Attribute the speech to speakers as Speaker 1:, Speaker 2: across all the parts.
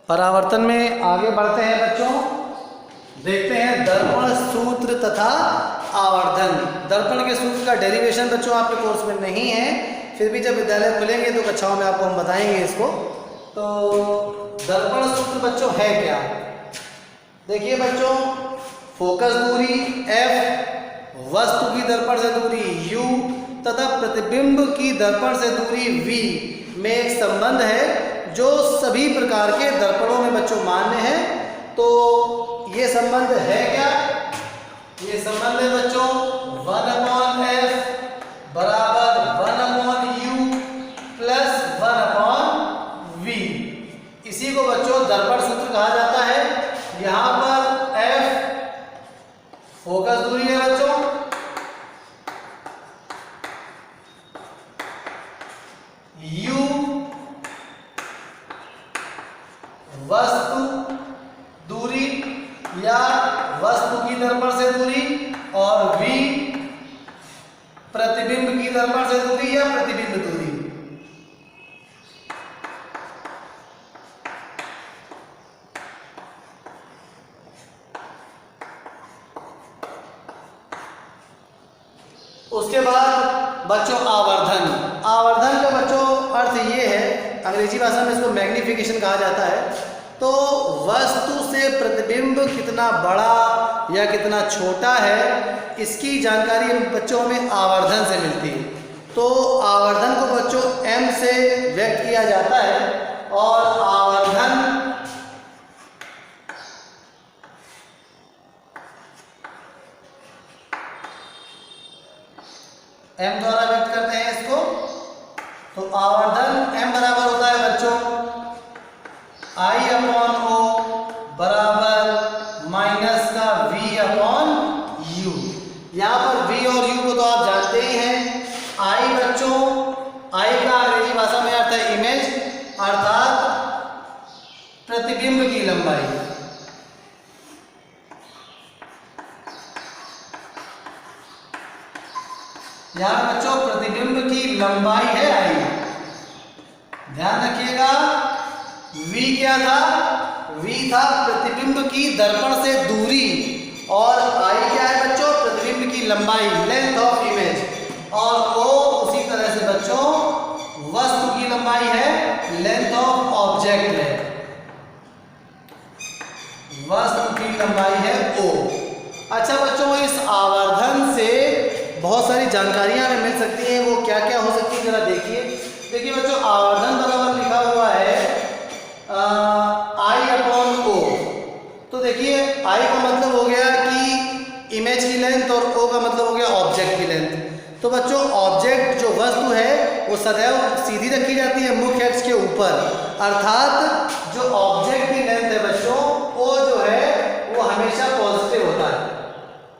Speaker 1: परावर्तन में आगे बढ़ते हैं बच्चों, देखते हैं दर्पण सूत्र तथा आवर्धन। दर्पण के सूत्र का डेरिवेशन बच्चों आपके कोर्स में नहीं है, फिर भी जब विद्यालय खुलेंगे तो कक्षाओं में आपको हम बताएंगे इसको। तो दर्पण सूत्र बच्चों है क्या, देखिए बच्चों, फोकस दूरी f, वस्तु की दर्पण से दूरी u तथा प्रतिबिंब की दर्पण से दूरी v में एक संबंध है जो सभी प्रकार के दर्पणों में बच्चों मान्य है। तो ये संबंध है क्या, ये संबंध है बच्चों 1/f बराबर 1/u प्लस 1/v। इसी को बच्चों दर्पण सूत्र कहा जाता है। यहाँ पर f फोकस दूरी है बच्चों, u वस्तु दूरी या वस्तु की दर्पण से दूरी और v प्रतिबिंब की दर्पण से दूरी या प्रतिबिंब दूरी। उसके बाद बच्चों आवर्धन। आवर्धन का बच्चों अर्थ ये है, अंग्रेजी भाषा में इसको मैग्निफिकेशन कहा जाता है। तो वस्तु से प्रतिबिंब कितना बड़ा या कितना छोटा है, इसकी जानकारी हम बच्चों हमें आवर्धन से मिलती है। तो आवर्धन को बच्चों m से व्यक्त किया जाता है और आवर्धन m द्वारा व्यक्त करते हैं इसको। तो आवर्धन m बराबर होता है बच्चों I/O बराबर माइनस का V/U। यहाँ पर V और U को तो आप जानते ही हैं। I बच्चों, I का अंग्रेजी भाषा में अर्थ है इमेज, अर्थात प्रतिबिंब की लंबाई। यहाँ बच्चों प्रतिबिंब की लंबाई है I। ध्यान रखिएगा, v क्या था, v था प्रतिबिंब की दर्पण से दूरी और I क्या है बच्चों, प्रतिबिंब की लंबाई, लेंथ ऑफ इमेज। और O उसी तरह से बच्चों वस्तु की लंबाई है, लेंथ ऑफ ऑब्जेक्ट है, वस्तु की लंबाई है O। अच्छा बच्चों, इस आवर्धन से बहुत सारी जानकारियां हमें मिल सकती हैं। वो क्या क्या हो सकती है जरा देखिए। देखिए बच्चों, आवर्धन बराबर लिखा हुआ है I/O। तो देखिए I का मतलब हो गया कि इमेज की लेंथ और O का मतलब हो गया ऑब्जेक्ट की लेंथ। तो बच्चों ऑब्जेक्ट जो वस्तु है वो सदैव सीधी रखी जाती है मुख्य अक्ष के ऊपर, अर्थात जो ऑब्जेक्ट की लेंथ है बच्चों वो जो है वो हमेशा पॉजिटिव होता है,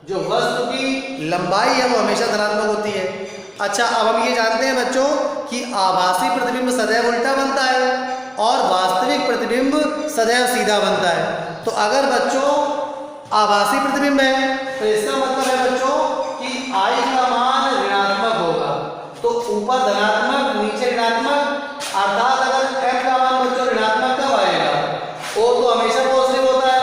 Speaker 1: जो वस्तु की लंबाई है वो हमेशा धनात्मक होती है। अच्छा, अब हम ये जानते हैं बच्चों कि आभासी प्रतिबिंब सदैव उल्टा बनता है और वास्तविक प्रतिबिंब सदैव सीधा बनता है। तो अगर बच्चों आभासी प्रतिबिंब है तो इसका मतलब है बच्चों कि I का मान ऋणात्मक होगा। तो ऊपर धनात्मक नीचे ऋणात्मक, अर्थात अगर m का मान बच्चों ऋणात्मक कब आएगा, O तो हमेशा पॉजिटिव होता है।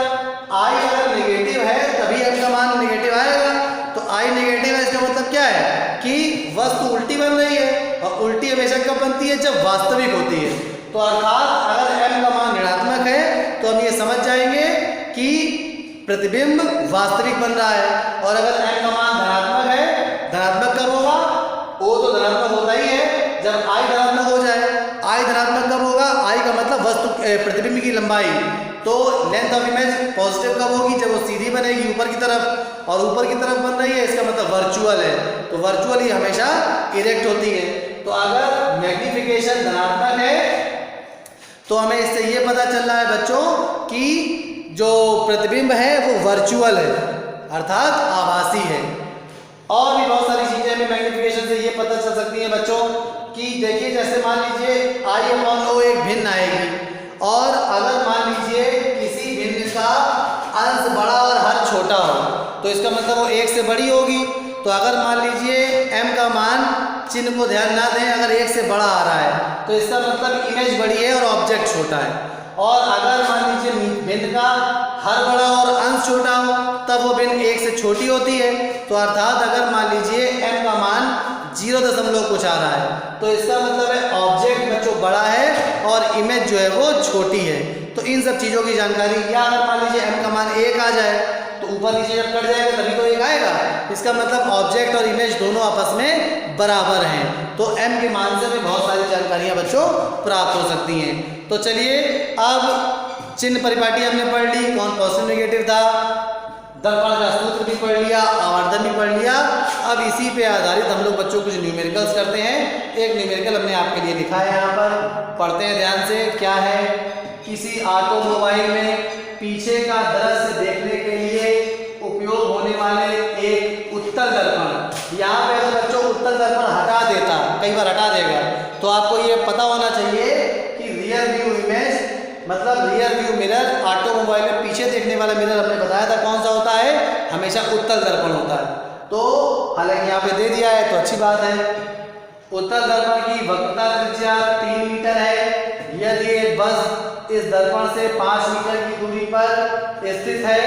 Speaker 1: I अगर नेगेटिव है तभी m का मान नेगेटिव आएगा। तो I नेगेटिव है, इसका मतलब क्या है कि वस्तु उल्टी बन रही है, और उल्टी हमेशा कब बनती है, जब वास्तविक होती है। तो अर्थात अगर m का मान ऋणात्मक है तो हम ये समझ जाएंगे कि प्रतिबिंब वास्तविक बन रहा है। और अगर m का मान धनात्मक है, धनात्मक कब होगा, O तो धनात्मक होता ही है जब I धनात्मक हो जाए। I धनात्मक कब होगा, I का मतलब वस्तु प्रतिबिंब की लंबाई। तो लेंथ ऑफ इमेज पॉजिटिव कब होगी, जब वो सीधी बनेगी ऊपर की तरफ, और ऊपर की तरफ बन रही है इसका मतलब वर्चुअल है। तो वर्चुअल ही हमेशा इरेक्ट होती है। तो अगर मैग्निफिकेशन धनात्मक है तो हमें इससे ये पता चल रहा है बच्चों कि जो प्रतिबिंब है वो वर्चुअल है, अर्थात आभासी है। और भी बहुत सारी चीजें हमें मैग्निफिकेशन से ये पता चल सकती हैं बच्चों कि देखिए, जैसे मान लीजिए I/O एक भिन्न आएगी, और अगर मान लीजिए किसी भिन्न का अंश बड़ा और हर छोटा हो तो इसका मतलब वो एक से बड़ी होगी। तो अगर मान लीजिए m का मान, चिन्ह को ध्यान ना दें, अगर एक से बड़ा आ रहा है तो इसका मतलब इमेज बड़ी है और ऑब्जेक्ट छोटा है। और अगर मान जिनका हर बड़ा और अंश छोटा हो तब वो भिन्न 1 से छोटी होती है। तो अर्थात अगर मान लीजिए m का मान 0 कुछ आ रहा है तो इसका मतलब है ऑब्जेक्ट बच्चों बड़ा है और इमेज जो है वो छोटी है। तो इन सब चीज़ों की जानकारी, या अगर मान लीजिए m का मान 1 आ जाए तो ऊपर नीचे जब कट जाएगा तभी तो 1 आएगा। इसका मतलब ऑब्जेक्ट और इमेज दोनों आपस में बराबर हैं। तो m के मान से हमें बहुत सारी जानकारियाँ बच्चों प्राप्त हो सकती हैं। तो चलिए अब चिन्ह परिपाटी हमने पढ़ ली, कौन पॉजिटिव नेगेटिव था, दर्पण का सूत्र भी पढ़ लिया, आवर्धन भी पढ़ लिया। अब इसी पे आधारित हम लोग बच्चों कुछ न्यूमेरिकल्स करते हैं। एक न्यूमेरिकल हमने आपके लिए लिखा है, यहाँ पर पढ़ते हैं ध्यान से। क्या है, किसी ऑटोमोबाइल में पीछे का दृश्य देखने के लिए उपयोग होने वाले एक उत्तल दर्पण। यहाँ पे अगर बच्चों उत्तल दर्पण हटा देता, कई बार हटा देगा, तो आपको ये पता होना चाहिए कि रियर व्यू इमेज मतलब रियर व्यू मिरर, ऑटोमोबाइल में पीछे देखने वाला मिरर हमने बताया था कौन सा होता है, हमेशा उत्तल दर्पण होता है। तो हालांकि यहाँ पे दे दिया है तो अच्छी बात है। उत्तल दर्पण की वक्रता त्रिज्या 3 मीटर है। यदि एक बस इस दर्पण से 5 मीटर की दूरी पर स्थित है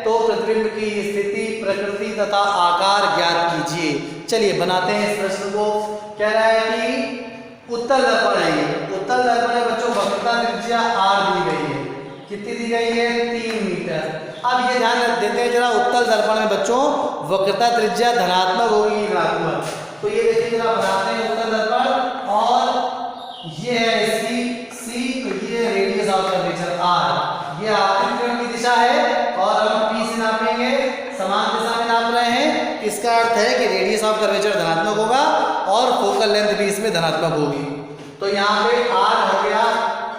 Speaker 1: तो प्रतिबिंब की स्थिति, प्रकृति तथा आकार ज्ञात कीजिए। चलिए बनाते हैं इस प्रश्न को। कह रहा है कि उत्तल दर्पण है, ये उत्तल दर्पण है बच्चों, वक्रता त्रिज्या r दी गई है। कितनी दी गई है, 3 मीटर। अब ये ध्यान रख देते हैं जरा, उत्तल दर्पण में बच्चों वक्रता त्रिज्या धनात्मक होगी ऋणात्मक। तो ये देखिए जरा बनाते हैं उत्तल दर्पण, और ये है इसकी c, तो ये रेडियस ऑफ कर्वेचर r, ये आपतित किरण की दिशा है और हम p से नापेंगे, समान दिशा में नाप रहे हैं। इसका अर्थ है कि रेडियस ऑफ कर्वेचर धनात्मक होगा और फोकल लेंथ भी इसमें धनात्मक होगी। तो यहाँ पे r हो गया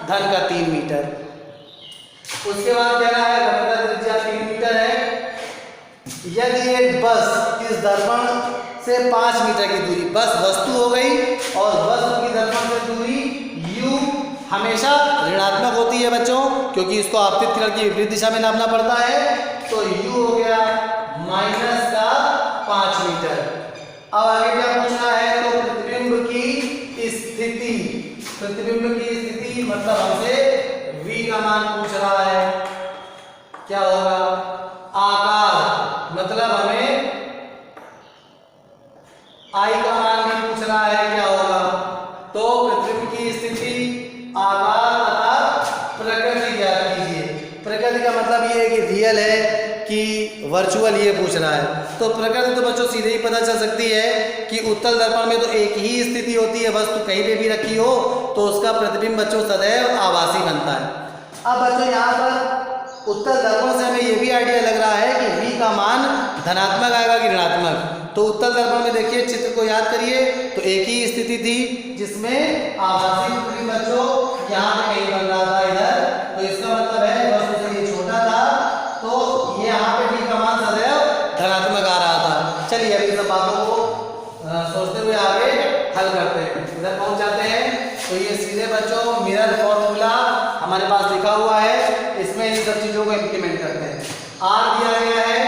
Speaker 1: धन का 3 मीटर। उसके बाद क्या है, वक्रता त्रिज्या 3 मीटर है। यदि एक बस इस दर्पण से 5 मीटर की दूरी, बस वस्तु हो गई और वस्तु की दर्पण से दूरी u हमेशा ऋणात्मक होती है बच्चों, क्योंकि इसको आपतित किरण की विपरीत दिशा में नापना पड़ता है। तो u हो गया माइनस का 5 मीटर। अब आगे क्या पूछना है, तो प्रतिबिंब की स्थिति, प्रतिबिंब की स्थिति मतलब हमसे v का मान पूछ रहा है। क्या होगा, आकार मतलब हमें I का मान भी पूछ रहा है, क्या होगा। तो प्रतिबिंब की स्थिति, आकार तथा प्रकृति ज्ञात कीजिए। प्रकृति का मतलब ये है कि रियल है कि वर्चुअल, ये पूछ रहा है। तो प्रकृति तो बच्चों सीधे ही पता चल सकती है कि उत्तल दर्पण में तो एक ही स्थिति होती है, वस्तु कहीं पे भी रखी हो तो उसका प्रतिबिंब बच्चों सदैव आभासी बनता है। अब बच्चों यहाँ पर उत्तल दर्पण से हमें ये भी आइडिया लग रहा है कि v का मान धनात्मक आएगा कि ऋणात्मक। तो उत्तल दर्पण में देखिए, चित्र को याद करिए, तो एक ही स्थिति थी जिसमें आभासी प्रतिबिंब बच्चों यहाँ पे कहीं बन रहा था इधर। तो इसका मतलब है वस्तु से ये छोटा था, तो ये यहाँ पे v का मान सदैव धनात्मक आ रहा था। चलिए अब इन सब बातों को सोचते हुए आगे हल करते हैं। इधर पहुंच जाते हैं। तो ये सीधे बच्चों मिरर फॉर्मूला हमारे पास लिखा हुआ है, इसमें इन सब चीजों को इम्प्लीमेंट करते हैं। r दिया गया है,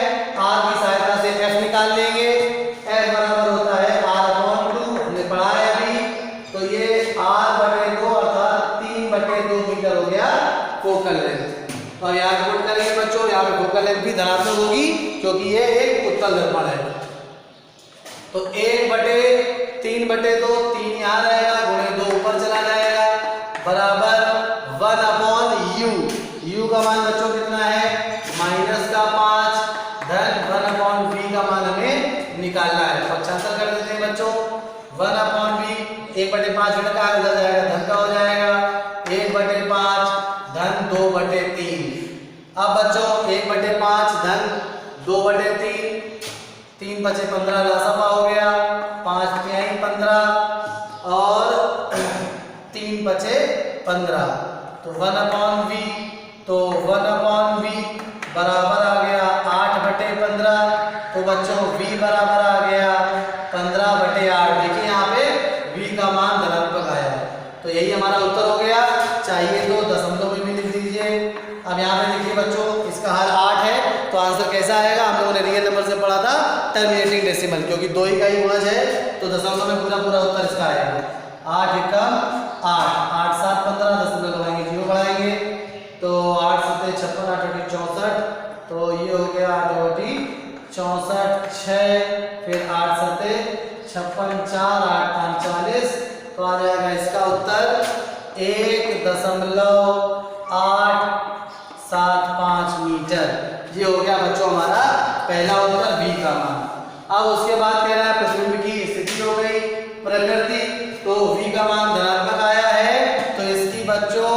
Speaker 1: r की सहायता से f निकाल लेंगे। f बराबर होता है r/2, हमने पढ़ा है अभी। तो ये r/2 अर्थात 3/2 मीटर हो गया फोकल लेंथ। तो यहाँ पुट करेंगे बच्चों, यहाँ पे फोकल लेंथ भी धनात्मक होगी क्योंकि ये एक उत्तल दर्पण है। तो 1/3/2, 3 यहाँ रहेगा, गुणे 2 ऊपर चला जाएगा, बराबर 1/u। u का मान बच्चों कितना है, माइनस का 5, धन 1/v का मान हमें निकालना है। पक्षांतर कर देते हैं बच्चों, 1/v 1/5 घटा इधर जाएगा, धन का हो जाएगा 1/5 धन 2/3। अब बच्चों 1/5 धन 2/3, 3 बचे 15 लासफा हो गया, 5 तिहाई 15 और 3 बचे 15। तो 1/v, तो 1/v बराबर आ गया 8/15। तो बच्चों v बराबर आ गया 15/8। देखिए यहाँ पे v का मान धनात्मक आया है, तो यही हमारा उत्तर हो गया। चाहिए तो दशमलव में भी लिख दीजिए। अब यहाँ पे देखिए बच्चों, इसका हल 8 है, तो आंसर कैसा आएगा, हम लोगों ने रियल नंबर से पढ़ा था टर्मिनेटिंग डेसिमल, क्योंकि 2 ही का ही गुणज है, तो दशमलव में पूरा पूरा उत्तर इसका आएगा। 8 × 8, 8 7 15, दशमलव लगाएंगे 0 बढ़ाएंगे, तो 8 7 से 56 8 64, तो ये हो गया 8 64, 6 फिर 8 7 56 4 8 5 40, तो आ जाएगा इसका उत्तर 1.875 मीटर। ये हो गया बच्चों हमारा पहला उत्तर बी का मान। अब उसके बाद कह रहा है प्रतिबिंब की स्थिति हो गई प्रकृति, तो v का मान धनात्मक आया है, तो इसकी बच्चों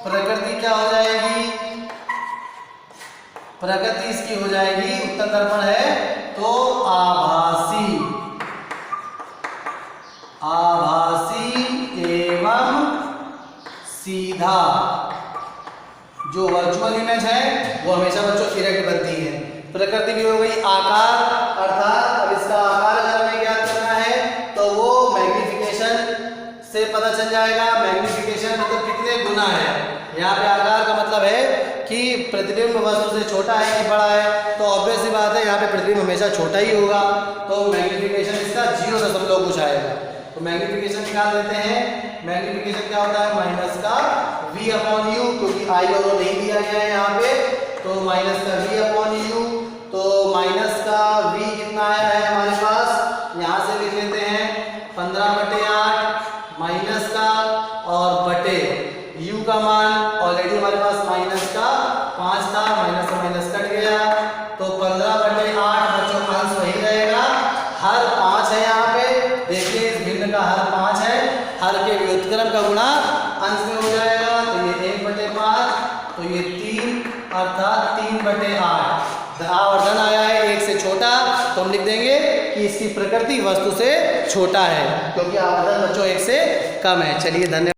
Speaker 1: प्रकृति क्या हो जाएगी, प्रकृति इसकी हो जाएगी, उत्तल दर्पण है तो आभासी, आभासी एवं सीधा। जो वर्चुअल इमेज है वो हमेशा बच्चों इरेक्ट बनती है। प्रकृति भी हो गई आकार, अर्थात अब इसका आकार अगर हमें ज्ञात करना है तो वो मैग्नीफिकेशन से पता चल जाएगा। मैग्नीफिकेशन मतलब कितने गुना है। यहाँ पे आकार का मतलब है कि प्रतिबिंब वस्तु से छोटा है कि बड़ा है, तो ऑब्वियस सी बात है यहाँ पे प्रतिबिंब हमेशा छोटा ही होगा, तो मैग्नीफिकेशन इसका 0 कुछ आएगा। तो मैग्नीफिकेशन निकाल देते हैं। मैग्नीफिकेशन क्या होता है, माइनस का v अपॉन u, क्योंकि आई और ओ नहीं दिया गया है यहाँ पे, तो माइनस का v अपॉन u, तो माइनस का v कितना आया है हमारे पास, यहाँ से लिख लेते हैं 15/8 माइनस का और बटे u का मान ऑलरेडी हमारे पास माइनस का 5 था, माइनस से माइनस कट गया, तो 15/8 बच्चों अंश वही रहेगा, हर 5 है यहाँ पे, देखिए इस भिन्न का हर 5 है, हर के व्युत्क्रम का गुणा अंश में हो जाएगा, तो ये 1/5, तो ये 3 अर्थात 3/8। आवर्धन आया है 1 से छोटा, तो हम लिख देंगे कि इसकी प्रकृति वस्तु से छोटा है, क्योंकि आवर्धन बच्चों 1 से कम है। चलिए धन्यवाद।